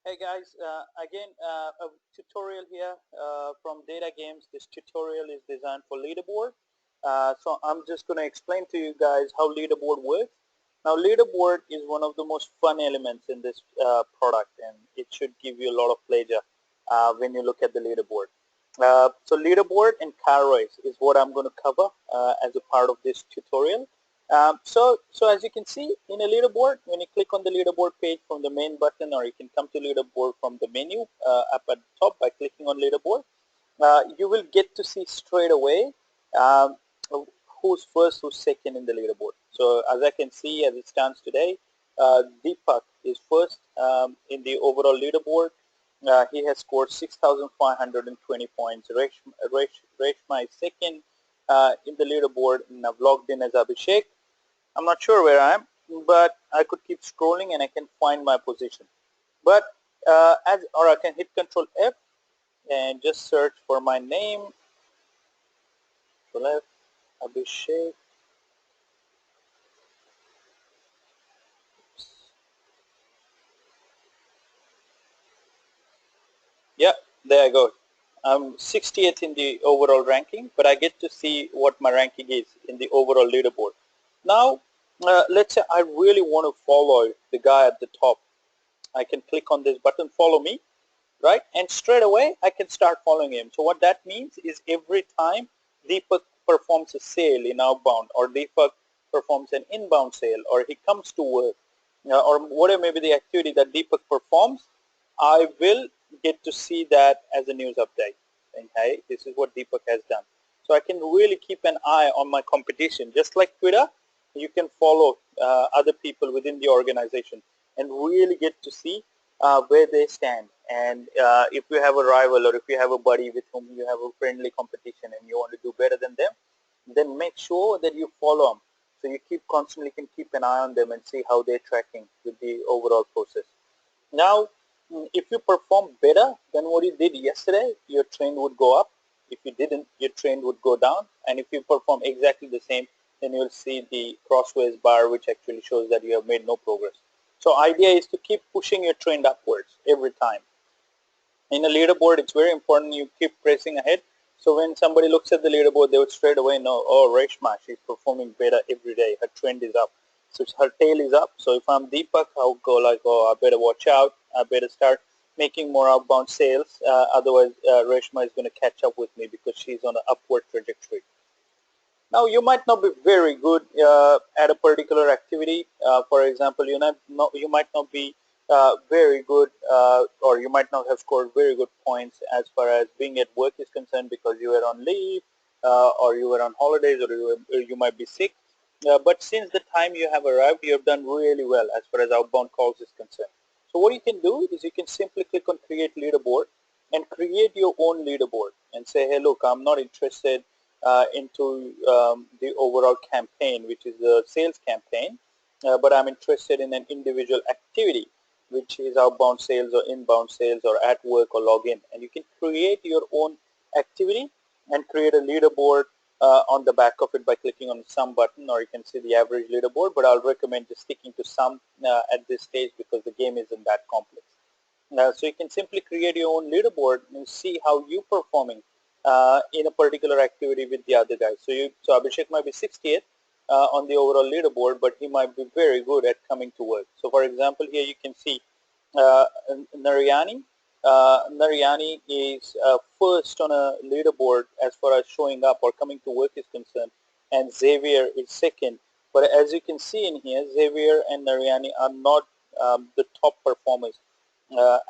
Hey guys, again a tutorial here from Data Games. This tutorial is designed for Leaderboard. So I'm just going to explain to you guys how Leaderboard works. Now Leaderboard is one of the most fun elements in this product, and it should give you a lot of pleasure when you look at the Leaderboard. So Leaderboard and car race is what I'm going to cover as a part of this tutorial. So as you can see in a leaderboard, when you click on the leaderboard page from the main button, or you can come to leaderboard from the menu up at the top by clicking on leaderboard, you will get to see straight away um, who's first, who's second in the leaderboard. So as I can see, as it stands today, Deepak is first in the overall leaderboard. He has scored 6,520 points. Reshma is second in the leaderboard, and I've logged in as Abhishek. I'm not sure where I am, but I could keep scrolling and I can find my position. But or I can hit Control F and just search for my name. Control F, Abhishek. Yeah, there I go. I'm 60th in the overall ranking, but I get to see what my ranking is in the overall leaderboard. Now, let's say I really want to follow the guy at the top. I can click on this button, follow me, right? And straight away, I can start following him. So what that means is every time Deepak performs a sale in outbound, or Deepak performs an inbound sale, or he comes to work, or whatever may be the activity that Deepak performs, I will get to see that as a news update. Saying, hey, this is what Deepak has done. So I can really keep an eye on my competition. Just like Twitter, you can follow other people within the organization and really get to see where they stand. And if you have a rival, or if you have a buddy with whom you have a friendly competition and you want to do better than them, then make sure that you follow them. So you constantly can keep an eye on them and see how they're tracking with the overall process. Now, if you perform better than what you did yesterday, your trend would go up. If you didn't, your trend would go down. And if you perform exactly the same, then you'll see the crossways bar, which actually shows that you have made no progress. So idea is to keep pushing your trend upwards every time. In a leaderboard, it's very important you keep pressing ahead. So when somebody looks at the leaderboard, they would straight away know, oh, Reshma, she's performing better every day. Her trend is up. So her tail is up. So if I'm Deepak, I'll go like, oh, I better watch out. I better start making more outbound sales. Otherwise, Reshma is going to catch up with me because she's on an upward trajectory. Now, you might not be very good at a particular activity. For example, you might not be very good, or you might not have scored very good points as far as being at work is concerned because you were on leave, or you were on holidays, or you might be sick. But since the time you have arrived, you have done really well as far as outbound calls is concerned. So what you can do is you can simply click on Create Leaderboard and create your own leaderboard and say, hey, look, I'm not interested into the overall campaign, which is the sales campaign, but I'm interested in an individual activity, which is outbound sales or inbound sales or at work or login. And you can create your own activity and create a leaderboard on the back of it by clicking on the sum button, or you can see the average leaderboard, but I'll recommend just sticking to sum at this stage because the game isn't that complex. So you can simply create your own leaderboard and see how you're performing in a particular activity with the other guys. So Abhishek might be 60th on the overall leaderboard, but he might be very good at coming to work. So for example, here you can see uh, Narayani. Narayani is first on a leaderboard as far as showing up or coming to work is concerned, and Xavier is second. But as you can see in here, Xavier and Narayani are not the top performers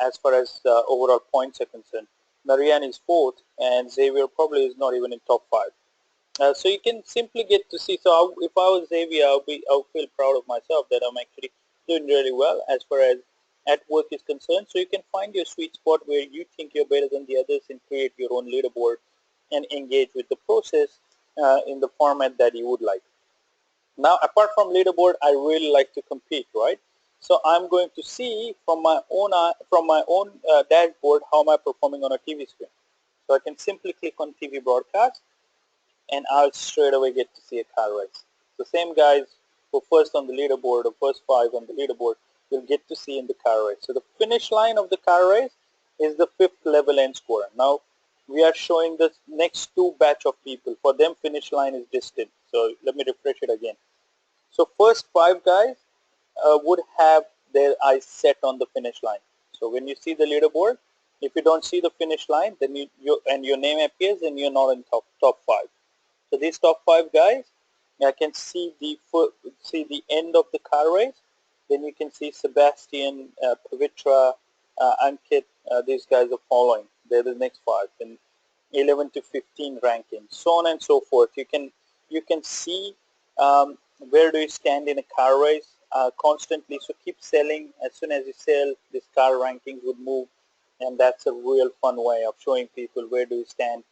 as far as overall points are concerned. Marianne is fourth, and Xavier probably is not even in top five. So you can simply get to see. So if I was Xavier, I'll feel proud of myself that I'm actually doing really well as far as at work is concerned. So you can find your sweet spot where you think you're better than the others and create your own leaderboard and engage with the process in the format that you would like. Now, apart from leaderboard, I really like to compete, right? So I'm going to see from my own dashboard how am I performing on a TV screen. So I can simply click on TV broadcast, and I'll straight away get to see a car race. So same guys who first on the leaderboard or first five on the leaderboard you'll get to see in the car race. So the finish line of the car race is the 5th level end score. Now we are showing the next 2 batch of people. For them, finish line is distant. So let me refresh it again. So first 5 guys would have their eyes set on the finish line. So when you see the leaderboard, if you don't see the finish line, then and your name appears, and you're not in top 5. So these top 5 guys, I can see the end of the car race. Then you can see Sebastian, Pavitra, Ankit. These guys are following. They're the next 5. And 11 to 15 ranking, so on and so forth. You can see where do you stand in a car race constantly. So keep selling. As soon as you sell, this car rankings would move, and that's a real fun way of showing people where do you stand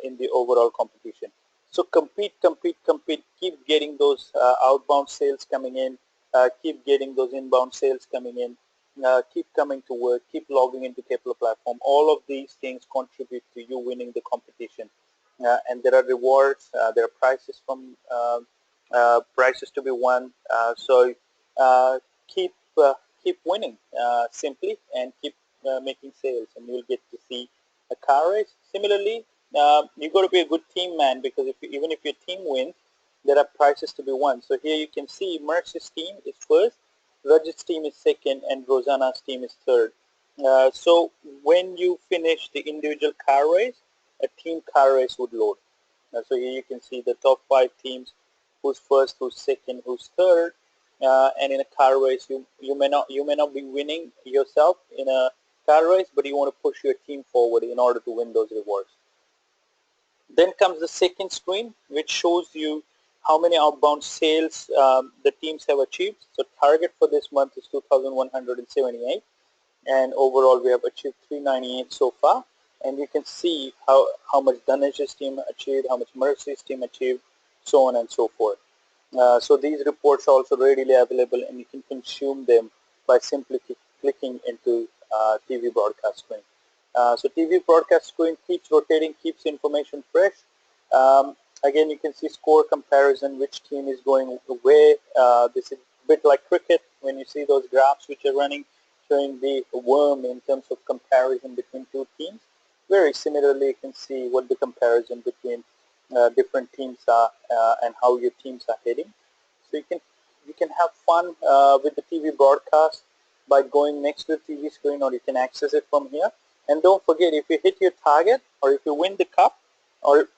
in the overall competition. So compete, compete, compete. Keep getting those outbound sales coming in. Keep getting those inbound sales coming in. Keep coming to work. Keep logging into Kepler platform. All of these things contribute to you winning the competition. And there are rewards. There are prizes from prizes to be won. So keep keep winning simply, and keep making sales, and you'll get to see a car race. Similarly, you got to be a good team man, because even if your team wins, there are prizes to be won. So here you can see Mercy's team is first, Rajat's team is second, and Rosanna's team is third. So when you finish the individual car race, a team car race would load. So here you can see the top 5 teams, who's first, who's second, who's third. And in a car race, you may not be winning yourself in a car race, but you want to push your team forward in order to win those rewards. Then comes the second screen, which shows you how many outbound sales the teams have achieved. So target for this month is 2,178, and overall we have achieved 398 so far. And you can see how much Dhanesh's team achieved, how much Mercy's team achieved, so on and so forth. So these reports are also readily available, and you can consume them by simply clicking into TV broadcast screen. So TV broadcast screen keeps rotating, keeps information fresh. Again, you can see score comparison, which team is going where. This is a bit like cricket when you see those graphs which are running, showing the worm in terms of comparison between 2 teams. Very similarly, you can see what the comparison between different teams are and how your teams are heading. So you can have fun with the TV broadcast by going next to the TV screen, or you can access it from here. And don't forget, if you hit your target, or if you win the cup, or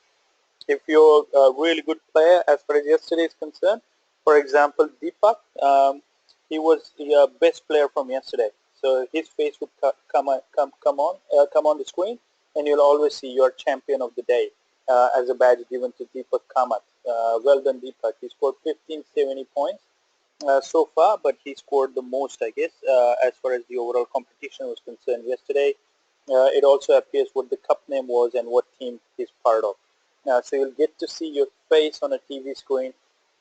if you're a really good player as far as yesterday is concerned, for example, Deepak, he was the best player from yesterday. So his face would come on the screen, and you'll always see your champion of the day as a badge given to Deepak Kamath. Well done, Deepak. He scored 1570 points so far, but he scored the most, I guess, as far as the overall competition was concerned yesterday. It also appears what the cup name was and what team he's part of. So you'll get to see your face on a TV screen,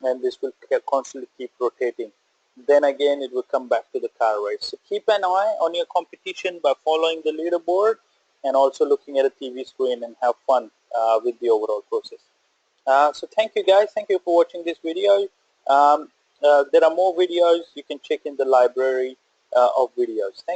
and this will constantly keep rotating. Then again, it will come back to the car race. So keep an eye on your competition by following the leaderboard, and also looking at a TV screen, and have fun with the overall process. So thank you guys. Thank you for watching this video. There are more videos you can check in the library of videos. Thank you.